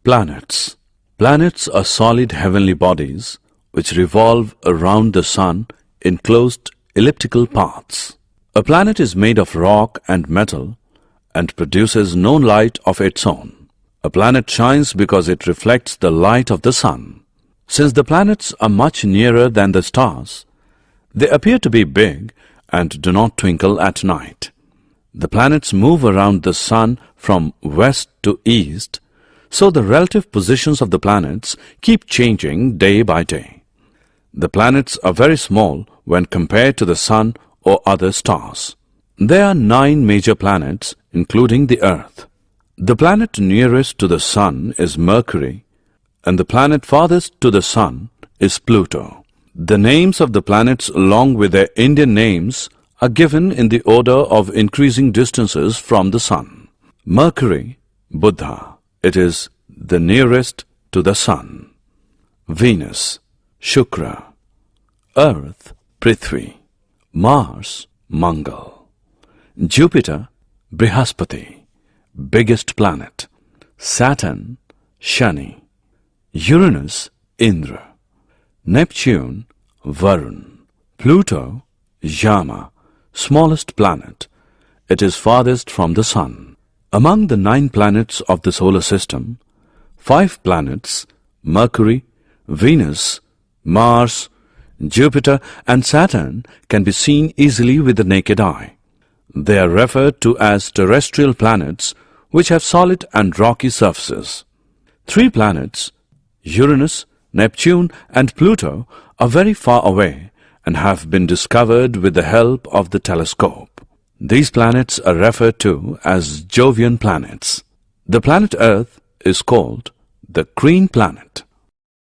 Planets. Planets are solid heavenly bodies which revolve around the sun in closed elliptical paths. A planet is made of rock and metal and produces no light of its own. A planet shines because it reflects the light of the sun. Since the planets are much nearer than the stars, they appear to be big and do not twinkle at night. The planets move around the sun from west to east, so the relative positions of the planets keep changing day by day. The planets are very small when compared to the sun or other stars. There are 9 major planets, including the Earth. The planet nearest to the sun is Mercury, and the planet farthest to the sun is Pluto. The names of the planets along with their Indian names are given in the order of increasing distances from the sun. Mercury, Buddha. It is the nearest to the sun. Venus, Shukra. Earth, Prithvi. Mars, Mangal. Jupiter, Brihaspati, biggest planet. Saturn, Shani. Uranus, Indra. Neptune, Varun. Pluto, Yama, smallest planet. It is farthest from the sun. Among the 9 planets of the solar system, 5 planets, Mercury, Venus, Mars, Jupiter and Saturn, can be seen easily with the naked eye. They are referred to as terrestrial planets which have solid and rocky surfaces. 3 planets, Uranus, Neptune and Pluto, are very far away and have been discovered with the help of the telescope. These planets are referred to as Jovian planets. The planet Earth is called the green planet.